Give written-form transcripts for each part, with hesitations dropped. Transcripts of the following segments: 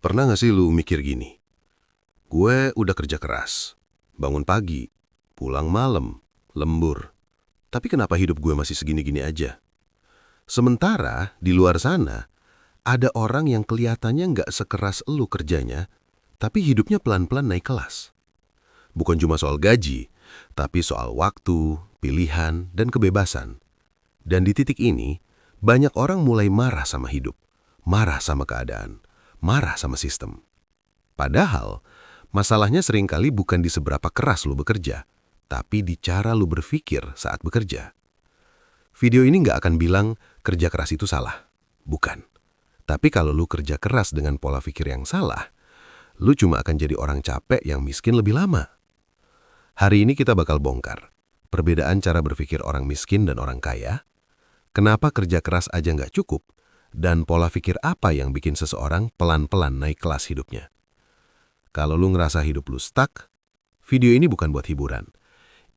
Pernah nggak sih lu mikir gini? Gue udah kerja keras, bangun pagi, pulang malam, lembur. Tapi kenapa hidup gue masih segini-gini aja? Sementara di luar sana, ada orang yang kelihatannya nggak sekeras elu kerjanya, tapi hidupnya pelan-pelan naik kelas. Bukan cuma soal gaji, tapi soal waktu, pilihan, dan kebebasan. Dan di titik ini, banyak orang mulai marah sama hidup, marah sama keadaan, marah sama sistem. Padahal, masalahnya seringkali bukan di seberapa keras lu bekerja, tapi di cara lu berpikir saat bekerja. Video ini nggak akan bilang kerja keras itu salah. Bukan. Tapi kalau lu kerja keras dengan pola pikir yang salah, lu cuma akan jadi orang capek yang miskin lebih lama. Hari ini kita bakal bongkar perbedaan cara berpikir orang miskin dan orang kaya, kenapa kerja keras aja nggak cukup, dan pola pikir apa yang bikin seseorang pelan-pelan naik kelas hidupnya. Kalau lu ngerasa hidup lu stuck, video ini bukan buat hiburan.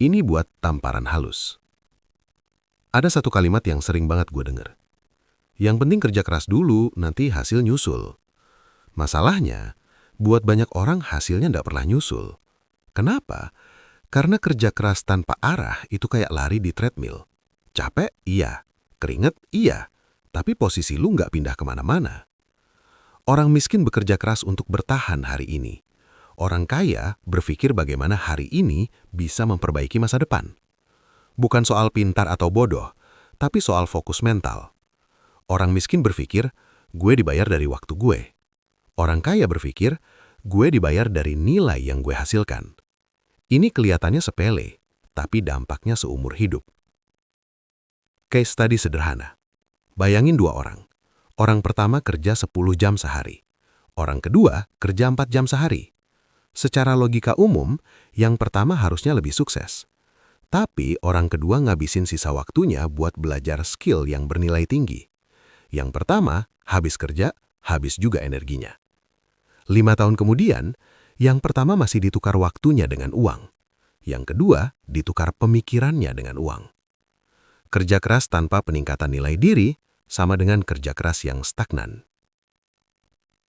Ini buat tamparan halus. Ada satu kalimat yang sering banget gue denger. Yang penting kerja keras dulu, nanti hasil nyusul. Masalahnya, buat banyak orang hasilnya nggak pernah nyusul. Kenapa? Karena kerja keras tanpa arah itu kayak lari di treadmill. Capek? Iya. Keringet? Iya. Tapi posisi lu nggak pindah kemana-mana. Orang miskin bekerja keras untuk bertahan hari ini. Orang kaya berpikir bagaimana hari ini bisa memperbaiki masa depan. Bukan soal pintar atau bodoh, tapi soal fokus mental. Orang miskin berpikir, gue dibayar dari waktu gue. Orang kaya berpikir, gue dibayar dari nilai yang gue hasilkan. Ini kelihatannya sepele, tapi dampaknya seumur hidup. Case study sederhana. Bayangin dua orang. Orang pertama kerja 10 jam sehari. Orang kedua kerja 4 jam sehari. Secara logika umum, yang pertama harusnya lebih sukses. Tapi orang kedua ngabisin sisa waktunya buat belajar skill yang bernilai tinggi. Yang pertama, habis kerja, habis juga energinya. 5 tahun kemudian, yang pertama masih ditukar waktunya dengan uang. Yang kedua, ditukar pemikirannya dengan uang. Kerja keras tanpa peningkatan nilai diri sama dengan kerja keras yang stagnan.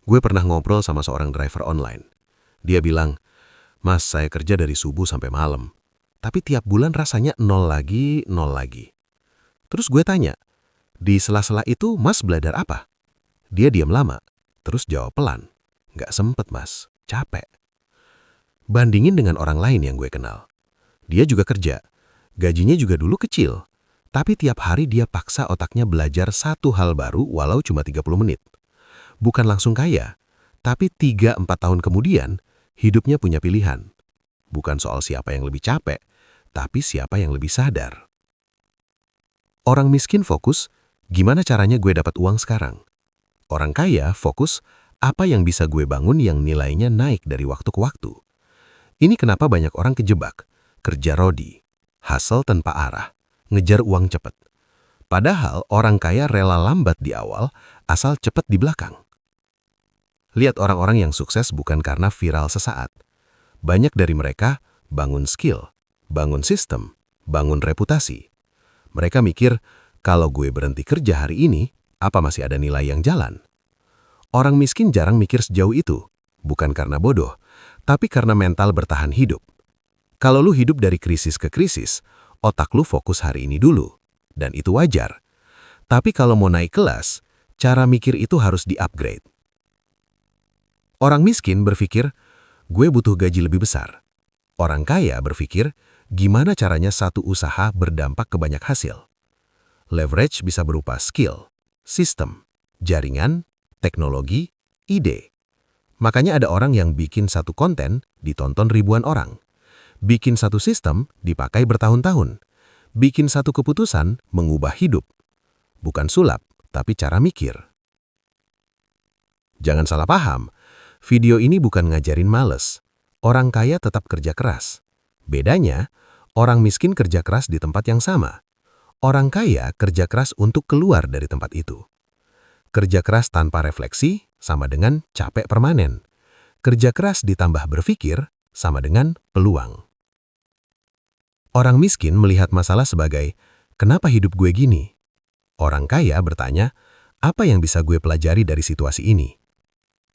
Gue pernah ngobrol sama seorang driver online. Dia bilang, "Mas, saya kerja dari subuh sampai malam. Tapi tiap bulan rasanya nol lagi, nol lagi." Terus gue tanya, "Di sela-sela itu Mas belajar apa?" Dia diam lama, terus jawab pelan, "Nggak sempet Mas, capek." Bandingin dengan orang lain yang gue kenal. Dia juga kerja, gajinya juga dulu kecil. Tapi tiap hari dia paksa otaknya belajar satu hal baru walau cuma 30 menit. Bukan langsung kaya, tapi 3-4 tahun kemudian, hidupnya punya pilihan. Bukan soal siapa yang lebih capek, tapi siapa yang lebih sadar. Orang miskin fokus, gimana caranya gue dapat uang sekarang? Orang kaya fokus, apa yang bisa gue bangun yang nilainya naik dari waktu ke waktu? Ini kenapa banyak orang kejebak, kerja rodi, hustle tanpa arah, ngejar uang cepat. Padahal orang kaya rela lambat di awal, asal cepat di belakang. Lihat orang-orang yang sukses bukan karena viral sesaat. Banyak dari mereka bangun skill, bangun sistem, bangun reputasi. Mereka mikir, kalau gue berhenti kerja hari ini, apa masih ada nilai yang jalan? Orang miskin jarang mikir sejauh itu, bukan karena bodoh, tapi karena mental bertahan hidup. Kalau lu hidup dari krisis ke krisis, otak lu fokus hari ini dulu, dan itu wajar. Tapi kalau mau naik kelas, cara mikir itu harus di-upgrade. Orang miskin berpikir, gue butuh gaji lebih besar. Orang kaya berpikir, gimana caranya satu usaha berdampak ke banyak hasil. Leverage bisa berupa skill, sistem, jaringan, teknologi, ide. Makanya ada orang yang bikin satu konten ditonton ribuan orang. Bikin satu sistem dipakai bertahun-tahun. Bikin satu keputusan mengubah hidup. Bukan sulap, tapi cara mikir. Jangan salah paham, video ini bukan ngajarin males. Orang kaya tetap kerja keras. Bedanya, orang miskin kerja keras di tempat yang sama. Orang kaya kerja keras untuk keluar dari tempat itu. Kerja keras tanpa refleksi sama dengan capek permanen. Kerja keras ditambah berpikir sama dengan peluang. Orang miskin melihat masalah sebagai, kenapa hidup gue gini? Orang kaya bertanya, apa yang bisa gue pelajari dari situasi ini?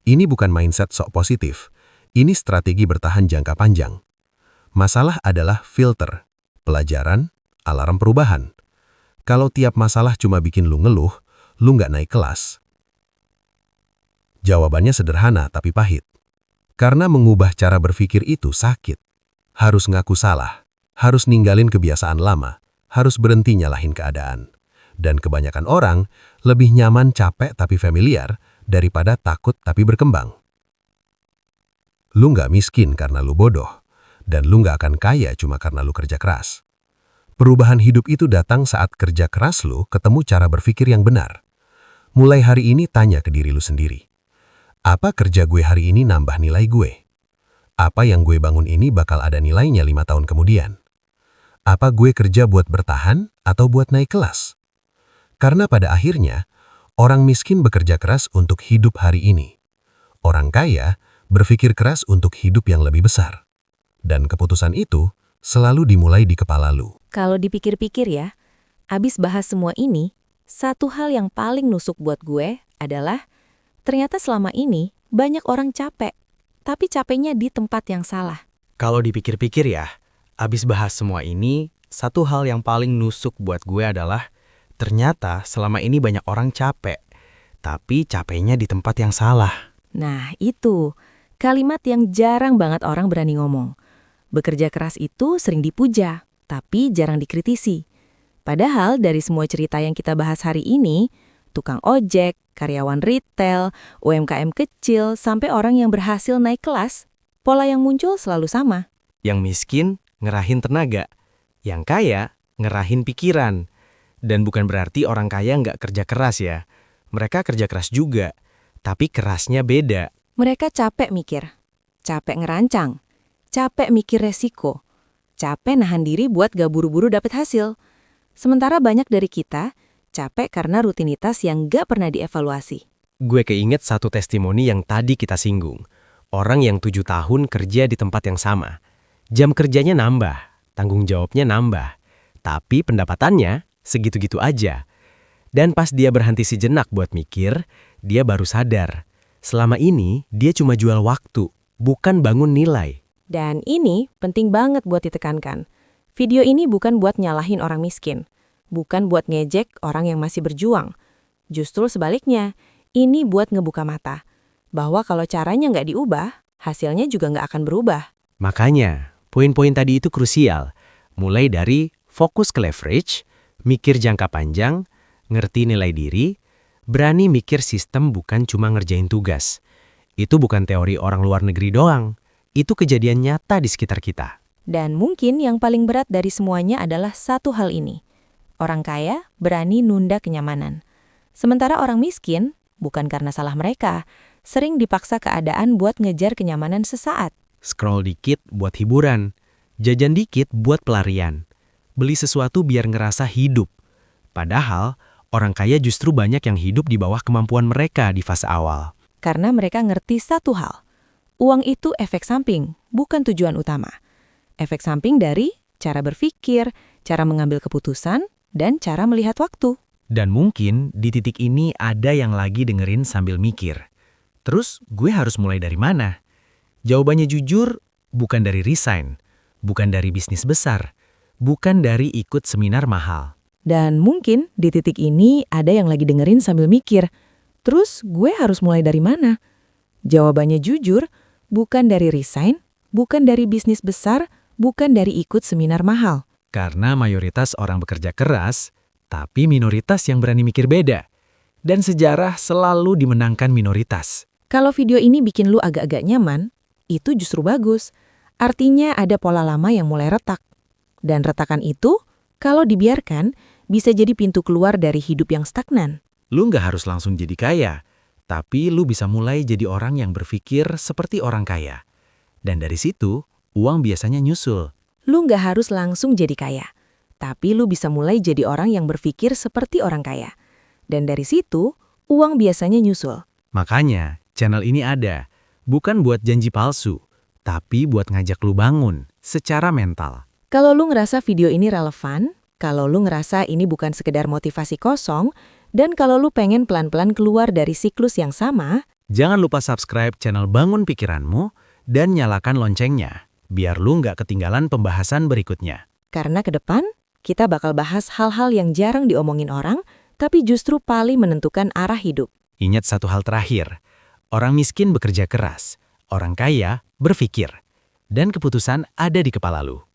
Ini bukan mindset sok positif. Ini strategi bertahan jangka panjang. Masalah adalah filter, pelajaran, alarm perubahan. Kalau tiap masalah cuma bikin lu ngeluh, lu nggak naik kelas. Jawabannya sederhana tapi pahit. Karena mengubah cara berpikir itu sakit. Harus ngaku salah, harus ninggalin kebiasaan lama, harus berhenti nyalahin keadaan. Dan kebanyakan orang lebih nyaman capek tapi familiar daripada takut tapi berkembang. Lu nggak miskin karena lu bodoh, dan lu nggak akan kaya cuma karena lu kerja keras. Perubahan hidup itu datang saat kerja keras lu ketemu cara berpikir yang benar. Mulai hari ini tanya ke diri lu sendiri. Apa kerja gue hari ini nambah nilai gue? Apa yang gue bangun ini bakal ada nilainya 5 tahun kemudian? Apa gue kerja buat bertahan atau buat naik kelas? Karena pada akhirnya, orang miskin bekerja keras untuk hidup hari ini. Orang kaya berpikir keras untuk hidup yang lebih besar. Dan keputusan itu selalu dimulai di kepala lu. Kalau dipikir-pikir ya, abis bahas semua ini, satu hal yang paling nusuk buat gue adalah ternyata selama ini banyak orang capek, tapi capeknya di tempat yang salah. Kalau dipikir-pikir ya, abis bahas semua ini, satu hal yang paling nusuk buat gue adalah ternyata selama ini banyak orang capek, tapi capeknya di tempat yang salah. Nah, itu kalimat yang jarang banget orang berani ngomong. Bekerja keras itu sering dipuja, tapi jarang dikritisi. Padahal dari semua cerita yang kita bahas hari ini, tukang ojek, karyawan retail, UMKM kecil, sampai orang yang berhasil naik kelas, pola yang muncul selalu sama. Yang miskin ngerahin tenaga, yang kaya ngerahin pikiran. Dan bukan berarti orang kaya nggak kerja keras ya. Mereka kerja keras juga, tapi kerasnya beda. Mereka capek mikir, capek ngerancang, capek mikir resiko, capek nahan diri buat gak buru-buru dapet hasil. Sementara banyak dari kita capek karena rutinitas yang gak pernah dievaluasi. Gue keinget satu testimoni yang tadi kita singgung. Orang yang 7 tahun kerja di tempat yang sama. Jam kerjanya nambah, tanggung jawabnya nambah. Tapi pendapatannya segitu-gitu aja. Dan pas dia berhenti sejenak buat mikir, dia baru sadar. Selama ini dia cuma jual waktu, bukan bangun nilai. Dan ini penting banget buat ditekankan. Video ini bukan buat nyalahin orang miskin. Bukan buat ngejek orang yang masih berjuang. Justru sebaliknya, ini buat ngebuka mata. Bahwa kalau caranya nggak diubah, hasilnya juga nggak akan berubah. Makanya, poin-poin tadi itu krusial. Mulai dari fokus ke leverage, mikir jangka panjang, ngerti nilai diri, berani mikir sistem bukan cuma ngerjain tugas. Itu bukan teori orang luar negeri doang. Itu kejadian nyata di sekitar kita. Dan mungkin yang paling berat dari semuanya adalah satu hal ini. Orang kaya berani nunda kenyamanan. Sementara orang miskin, bukan karena salah mereka, sering dipaksa keadaan buat ngejar kenyamanan sesaat. Scroll dikit buat hiburan, jajan dikit buat pelarian. Beli sesuatu biar ngerasa hidup. Padahal, orang kaya justru banyak yang hidup di bawah kemampuan mereka di fase awal. Karena mereka ngerti satu hal. Uang itu efek samping, bukan tujuan utama. Efek samping dari cara berpikir, cara mengambil keputusan, dan cara melihat waktu. Dan mungkin di titik ini ada yang lagi dengerin sambil mikir. Terus gue harus mulai dari mana? Jawabannya jujur, bukan dari resign, bukan dari bisnis besar, bukan dari ikut seminar mahal. Dan mungkin di titik ini ada yang lagi dengerin sambil mikir, terus gue harus mulai dari mana? Jawabannya jujur, bukan dari resign, bukan dari bisnis besar, bukan dari ikut seminar mahal. Karena mayoritas orang bekerja keras, tapi minoritas yang berani mikir beda. Dan sejarah selalu dimenangkan minoritas. Kalau video ini bikin lu agak-agak nyaman, itu justru bagus. Artinya ada pola lama yang mulai retak. Dan retakan itu, kalau dibiarkan, bisa jadi pintu keluar dari hidup yang stagnan. Lu nggak harus langsung jadi kaya, tapi lu bisa mulai jadi orang yang berpikir seperti orang kaya. Dan dari situ, uang biasanya nyusul. Lu nggak harus langsung jadi kaya, tapi lu bisa mulai jadi orang yang berpikir seperti orang kaya. Dan dari situ, uang biasanya nyusul. Makanya, channel ini ada, bukan buat janji palsu, tapi buat ngajak lu bangun secara mental. Kalau lu ngerasa video ini relevan, kalau lu ngerasa ini bukan sekedar motivasi kosong, dan kalau lu pengen pelan-pelan keluar dari siklus yang sama, Jangan lupa subscribe channel Bangun Pikiranmu dan nyalakan loncengnya, biar lu nggak ketinggalan pembahasan berikutnya. Karena ke depan, kita bakal bahas hal-hal yang jarang diomongin orang, tapi justru paling menentukan arah hidup. Ingat satu hal terakhir, orang miskin bekerja keras, orang kaya berpikir, dan keputusan ada di kepala lu.